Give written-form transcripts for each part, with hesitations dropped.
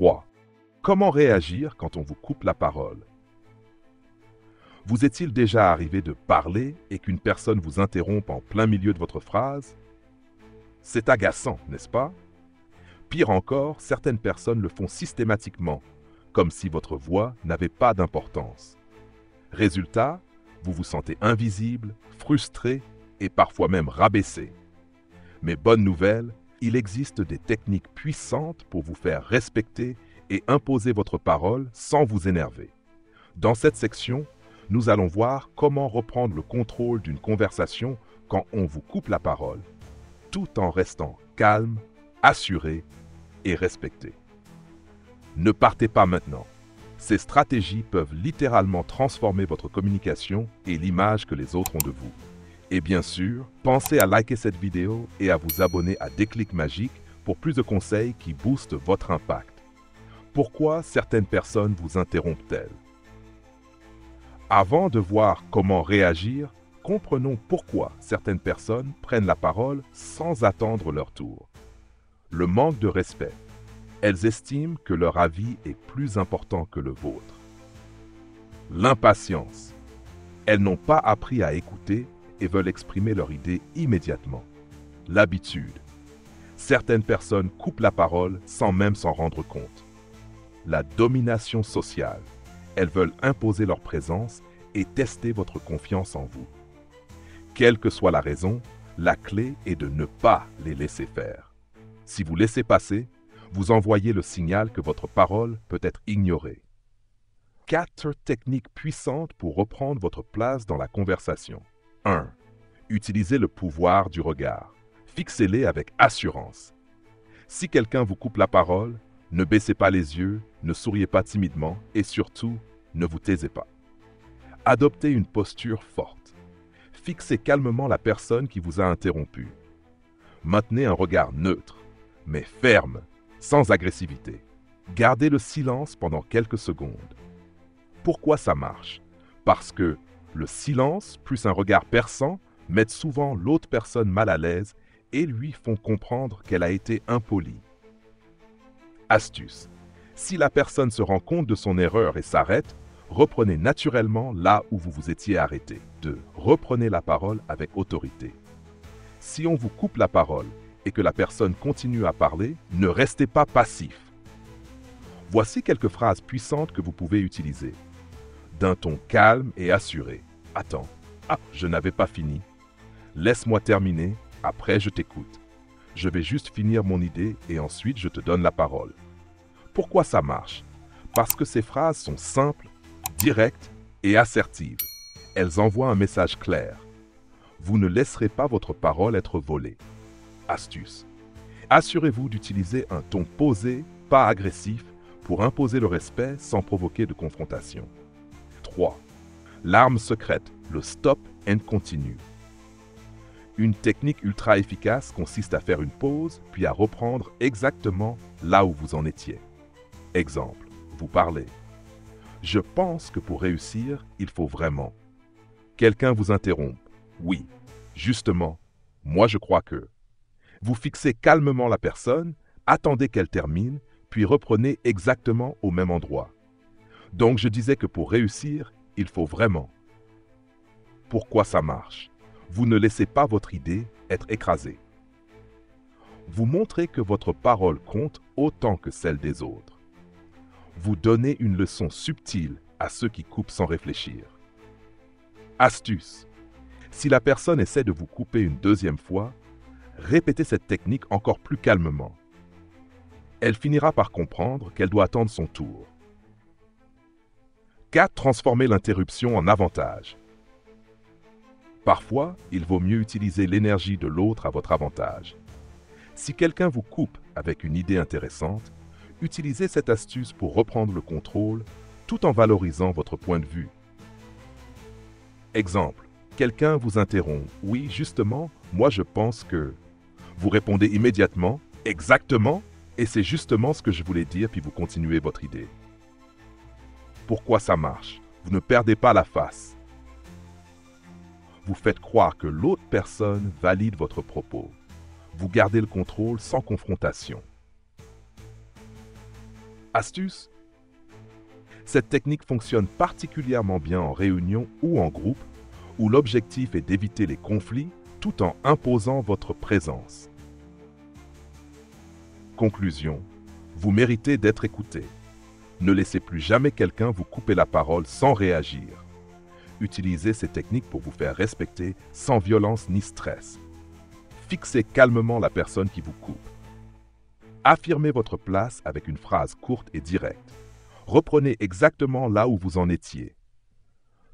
3. Comment réagir quand on vous coupe la parole? Vous est-il déjà arrivé de parler et qu'une personne vous interrompe en plein milieu de votre phrase? C'est agaçant, n'est-ce pas? Pire encore, certaines personnes le font systématiquement, comme si votre voix n'avait pas d'importance. Résultat, vous vous sentez invisible, frustré et parfois même rabaissé. Mais bonne nouvelle, il existe des techniques puissantes pour vous faire respecter et imposer votre parole sans vous énerver. Dans cette section, nous allons voir comment reprendre le contrôle d'une conversation quand on vous coupe la parole, tout en restant calme, assuré et respecté. Ne partez pas maintenant. Ces stratégies peuvent littéralement transformer votre communication et l'image que les autres ont de vous. Et bien sûr, pensez à liker cette vidéo et à vous abonner à Déclic Magique pour plus de conseils qui boostent votre impact. Pourquoi certaines personnes vous interrompent-elles? Avant de voir comment réagir, comprenons pourquoi certaines personnes prennent la parole sans attendre leur tour. Le manque de respect. Elles estiment que leur avis est plus important que le vôtre. L'impatience. Elles n'ont pas appris à écouter et veulent exprimer leur idée immédiatement. L'habitude. Certaines personnes coupent la parole sans même s'en rendre compte. La domination sociale. Elles veulent imposer leur présence et tester votre confiance en vous. Quelle que soit la raison, la clé est de ne pas les laisser faire. Si vous laissez passer, vous envoyez le signal que votre parole peut être ignorée. 4 techniques puissantes pour reprendre votre place dans la conversation. 1. Utilisez le pouvoir du regard. Fixez-les avec assurance. Si quelqu'un vous coupe la parole, ne baissez pas les yeux, ne souriez pas timidement et surtout, ne vous taisez pas. Adoptez une posture forte. Fixez calmement la personne qui vous a interrompu. Maintenez un regard neutre, mais ferme, sans agressivité. Gardez le silence pendant quelques secondes. Pourquoi ça marche? Parce que le silence plus un regard perçant mettent souvent l'autre personne mal à l'aise et lui font comprendre qu'elle a été impolie. Astuce. Si la personne se rend compte de son erreur et s'arrête, reprenez naturellement là où vous vous étiez arrêté. 2. Reprenez la parole avec autorité. Si on vous coupe la parole et que la personne continue à parler, ne restez pas passif. Voici quelques phrases puissantes que vous pouvez utiliser. D'un ton calme et assuré. Attends. Ah, je n'avais pas fini. Laisse-moi terminer, après je t'écoute. Je vais juste finir mon idée et ensuite je te donne la parole. Pourquoi ça marche? Parce que ces phrases sont simples, directes et assertives. Elles envoient un message clair. Vous ne laisserez pas votre parole être volée. Astuce. Assurez-vous d'utiliser un ton posé, pas agressif, pour imposer le respect sans provoquer de confrontation. 3. L'arme secrète, le stop and continue. Une technique ultra efficace consiste à faire une pause, puis à reprendre exactement là où vous en étiez. Exemple, vous parlez. Je pense que pour réussir, il faut vraiment. Quelqu'un vous interrompt. Oui, justement, moi je crois que. Vous fixez calmement la personne, attendez qu'elle termine, puis reprenez exactement au même endroit. Donc je disais que pour réussir, il faut vraiment. Pourquoi ça marche? Vous ne laissez pas votre idée être écrasée. Vous montrez que votre parole compte autant que celle des autres. Vous donnez une leçon subtile à ceux qui coupent sans réfléchir. Astuce. Si la personne essaie de vous couper une deuxième fois, répétez cette technique encore plus calmement. Elle finira par comprendre qu'elle doit attendre son tour. 4. Transformez l'interruption en avantage. Parfois, il vaut mieux utiliser l'énergie de l'autre à votre avantage. Si quelqu'un vous coupe avec une idée intéressante, utilisez cette astuce pour reprendre le contrôle tout en valorisant votre point de vue. Exemple, quelqu'un vous interrompt. Oui, justement, moi je pense que... Vous répondez immédiatement, exactement, et c'est justement ce que je voulais dire, puis vous continuez votre idée. Pourquoi ça marche? Vous ne perdez pas la face. Vous faites croire que l'autre personne valide votre propos. Vous gardez le contrôle sans confrontation. Astuce: cette technique fonctionne particulièrement bien en réunion ou en groupe, où l'objectif est d'éviter les conflits tout en imposant votre présence. Conclusion: vous méritez d'être écouté. Ne laissez plus jamais quelqu'un vous couper la parole sans réagir. Utilisez ces techniques pour vous faire respecter sans violence ni stress. Fixez calmement la personne qui vous coupe. Affirmez votre place avec une phrase courte et directe. Reprenez exactement là où vous en étiez.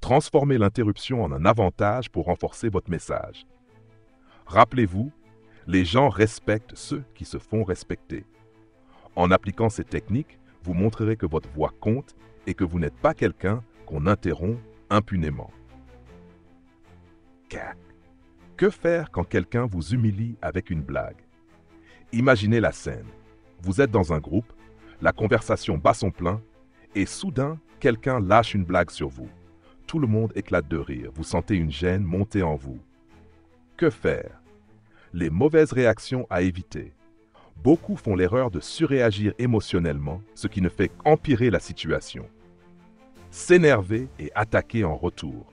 Transformez l'interruption en un avantage pour renforcer votre message. Rappelez-vous, les gens respectent ceux qui se font respecter. En appliquant ces techniques, vous montrerez que votre voix compte et que vous n'êtes pas quelqu'un qu'on interrompt impunément. 4. Que faire quand quelqu'un vous humilie avec une blague? Imaginez la scène. Vous êtes dans un groupe, la conversation bat son plein, et soudain, quelqu'un lâche une blague sur vous. Tout le monde éclate de rire, vous sentez une gêne monter en vous. Que faire? Les mauvaises réactions à éviter. Beaucoup font l'erreur de surréagir émotionnellement, ce qui ne fait qu'empirer la situation. S'énerver et attaquer en retour.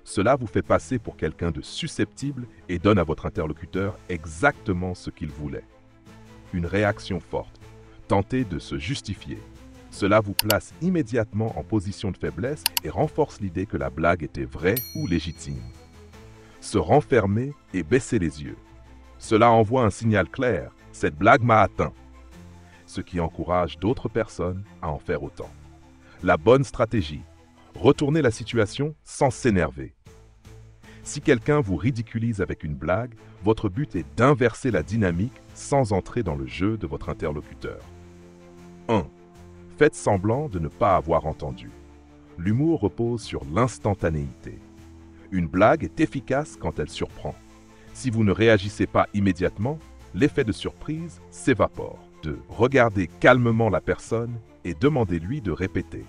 Cela vous fait passer pour quelqu'un de susceptible et donne à votre interlocuteur exactement ce qu'il voulait. Une réaction forte. Tentez de se justifier. Cela vous place immédiatement en position de faiblesse et renforce l'idée que la blague était vraie ou légitime. Se renfermer et baisser les yeux. Cela envoie un signal clair, cette blague m'a atteint, ce qui encourage d'autres personnes à en faire autant. La bonne stratégie, retourner la situation sans s'énerver. Si quelqu'un vous ridiculise avec une blague, votre but est d'inverser la dynamique sans entrer dans le jeu de votre interlocuteur. 1. Faites semblant de ne pas avoir entendu. L'humour repose sur l'instantanéité. Une blague est efficace quand elle surprend. Si vous ne réagissez pas immédiatement, l'effet de surprise s'évapore. 2. Regardez calmement la personne et demandez-lui de répéter.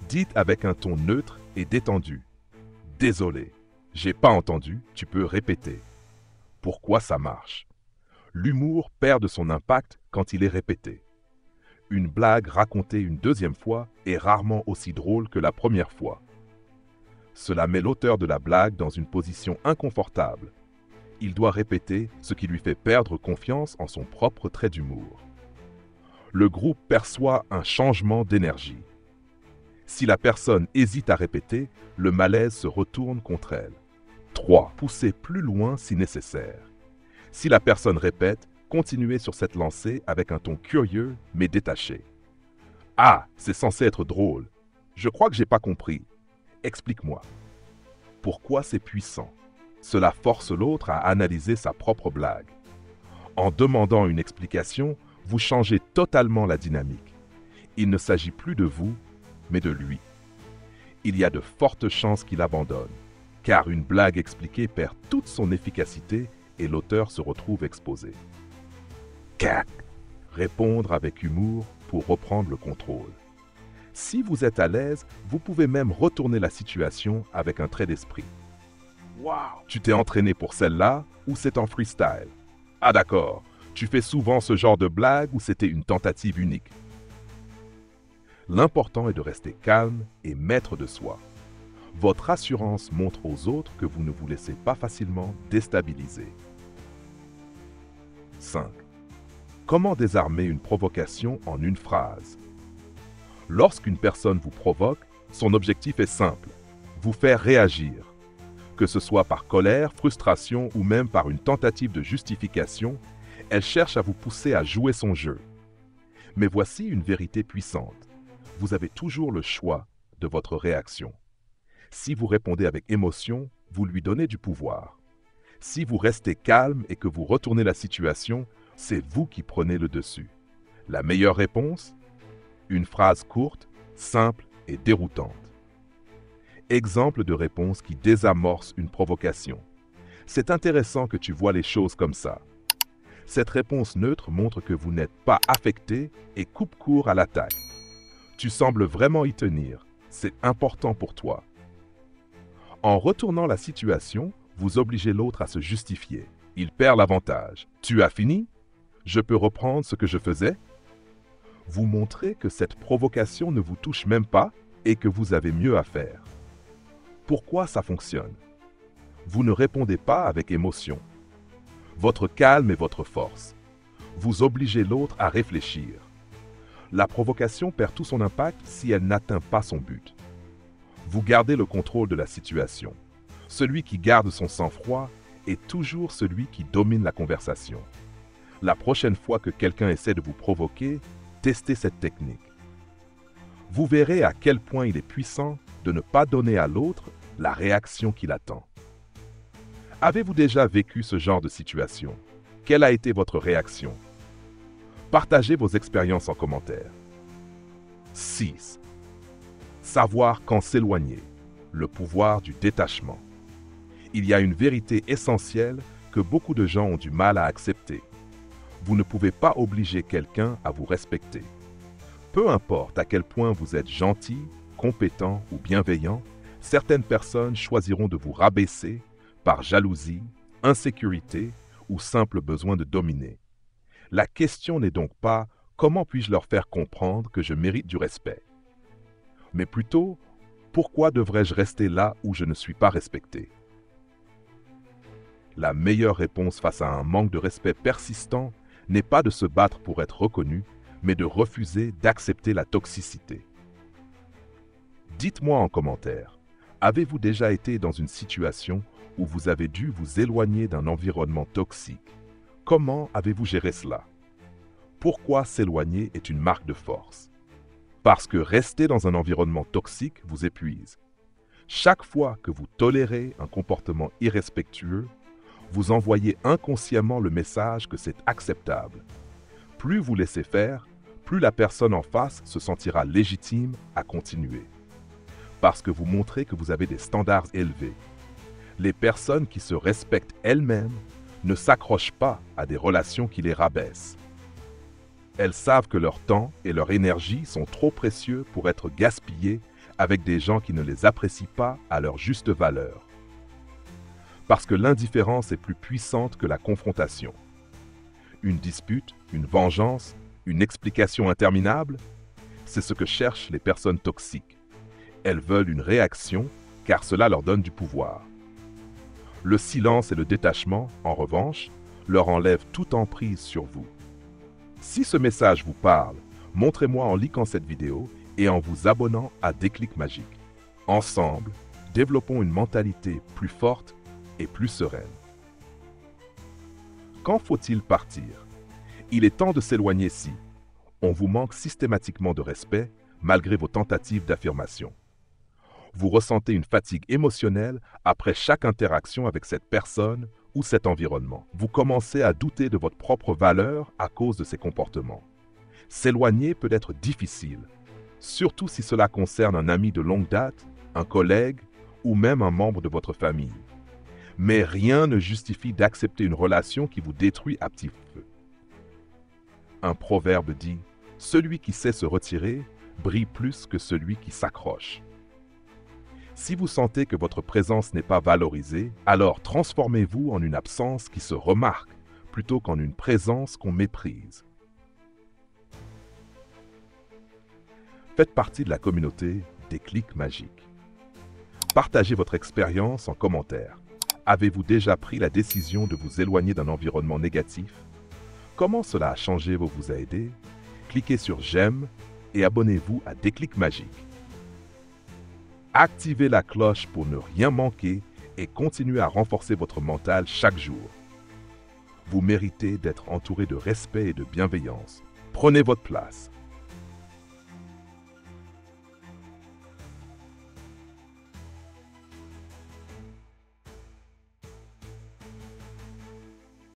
Dites avec un ton neutre et détendu. Désolé, j'ai pas entendu, tu peux répéter. Pourquoi ça marche? L'humour perd de son impact quand il est répété. Une blague racontée une deuxième fois est rarement aussi drôle que la première fois. Cela met l'auteur de la blague dans une position inconfortable. Il doit répéter ce qui lui fait perdre confiance en son propre trait d'humour. Le groupe perçoit un changement d'énergie. Si la personne hésite à répéter, le malaise se retourne contre elle. 3. Poussez plus loin si nécessaire. Si la personne répète, continuez sur cette lancée avec un ton curieux mais détaché. Ah, c'est censé être drôle. Je crois que j'ai pas compris. Explique-moi. Pourquoi c'est puissant? Cela force l'autre à analyser sa propre blague. En demandant une explication, vous changez totalement la dynamique. Il ne s'agit plus de vous, mais de lui. Il y a de fortes chances qu'il abandonne, car une blague expliquée perd toute son efficacité et l'auteur se retrouve exposé. 4. Répondre avec humour pour reprendre le contrôle. Si vous êtes à l'aise, vous pouvez même retourner la situation avec un trait d'esprit. Wow, tu t'es entraîné pour celle-là ou c'est en freestyle? Ah d'accord, tu fais souvent ce genre de blague ou c'était une tentative unique? L'important est de rester calme et maître de soi. Votre assurance montre aux autres que vous ne vous laissez pas facilement déstabiliser. 5. Comment désarmer une provocation en une phrase? Lorsqu'une personne vous provoque, son objectif est simple, vous faire réagir. Que ce soit par colère, frustration ou même par une tentative de justification, elle cherche à vous pousser à jouer son jeu. Mais voici une vérité puissante. Vous avez toujours le choix de votre réaction. Si vous répondez avec émotion, vous lui donnez du pouvoir. Si vous restez calme et que vous retournez la situation, c'est vous qui prenez le dessus. La meilleure réponse? Une phrase courte, simple et déroutante. Exemple de réponse qui désamorce une provocation. C'est intéressant que tu vois les choses comme ça. Cette réponse neutre montre que vous n'êtes pas affecté et coupe court à l'attaque. Tu sembles vraiment y tenir. C'est important pour toi. En retournant la situation, vous obligez l'autre à se justifier. Il perd l'avantage. Tu as fini? Je peux reprendre ce que je faisais? Vous montrez que cette provocation ne vous touche même pas et que vous avez mieux à faire. Pourquoi ça fonctionne? Vous ne répondez pas avec émotion. Votre calme est votre force. Vous obligez l'autre à réfléchir. La provocation perd tout son impact si elle n'atteint pas son but. Vous gardez le contrôle de la situation. Celui qui garde son sang-froid est toujours celui qui domine la conversation. La prochaine fois que quelqu'un essaie de vous provoquer, testez cette technique. Vous verrez à quel point il est puissant de ne pas donner à l'autre la réaction qu'il attend. Avez-vous déjà vécu ce genre de situation? Quelle a été votre réaction? Partagez vos expériences en commentaire. 6. Savoir quand s'éloigner. Le pouvoir du détachement. Il y a une vérité essentielle que beaucoup de gens ont du mal à accepter. Vous ne pouvez pas obliger quelqu'un à vous respecter. Peu importe à quel point vous êtes gentil, compétent ou bienveillant, certaines personnes choisiront de vous rabaisser par jalousie, insécurité ou simple besoin de dominer. La question n'est donc pas « comment puis-je leur faire comprendre que je mérite du respect ?» mais plutôt « pourquoi devrais-je rester là où je ne suis pas respecté ?» La meilleure réponse face à un manque de respect persistant n'est pas de se battre pour être reconnu, mais de refuser d'accepter la toxicité. Dites-moi en commentaire, avez-vous déjà été dans une situation où vous avez dû vous éloigner d'un environnement toxique? Comment avez-vous géré cela? Pourquoi s'éloigner est une marque de force? Parce que rester dans un environnement toxique vous épuise. Chaque fois que vous tolérez un comportement irrespectueux, vous envoyez inconsciemment le message que c'est acceptable. Plus vous laissez faire, plus la personne en face se sentira légitime à continuer. Parce que vous montrez que vous avez des standards élevés. Les personnes qui se respectent elles-mêmes ne s'accrochent pas à des relations qui les rabaissent. Elles savent que leur temps et leur énergie sont trop précieux pour être gaspillés avec des gens qui ne les apprécient pas à leur juste valeur. Parce que l'indifférence est plus puissante que la confrontation. Une dispute, une vengeance, une explication interminable, c'est ce que cherchent les personnes toxiques. Elles veulent une réaction car cela leur donne du pouvoir. Le silence et le détachement, en revanche, leur enlèvent toute emprise sur vous. Si ce message vous parle, montrez-moi en likant cette vidéo et en vous abonnant à Déclic Magique. Ensemble, développons une mentalité plus forte et plus sereine. Quand faut-il partir? Il est temps de s'éloigner si on vous manque systématiquement de respect malgré vos tentatives d'affirmation. Vous ressentez une fatigue émotionnelle après chaque interaction avec cette personne ou cet environnement. Vous commencez à douter de votre propre valeur à cause de ces comportements. S'éloigner peut être difficile, surtout si cela concerne un ami de longue date, un collègue ou même un membre de votre famille. Mais rien ne justifie d'accepter une relation qui vous détruit à petit feu. Un proverbe dit « Celui qui sait se retirer brille plus que celui qui s'accroche ». Si vous sentez que votre présence n'est pas valorisée, alors transformez-vous en une absence qui se remarque plutôt qu'en une présence qu'on méprise. Faites partie de la communauté Déclic Magique. Partagez votre expérience en commentaire. Avez-vous déjà pris la décision de vous éloigner d'un environnement négatif? Comment cela a changé ou vous a aidé? Cliquez sur j'aime et abonnez-vous à Déclic Magique. Activez la cloche pour ne rien manquer et continuez à renforcer votre mental chaque jour. Vous méritez d'être entouré de respect et de bienveillance. Prenez votre place.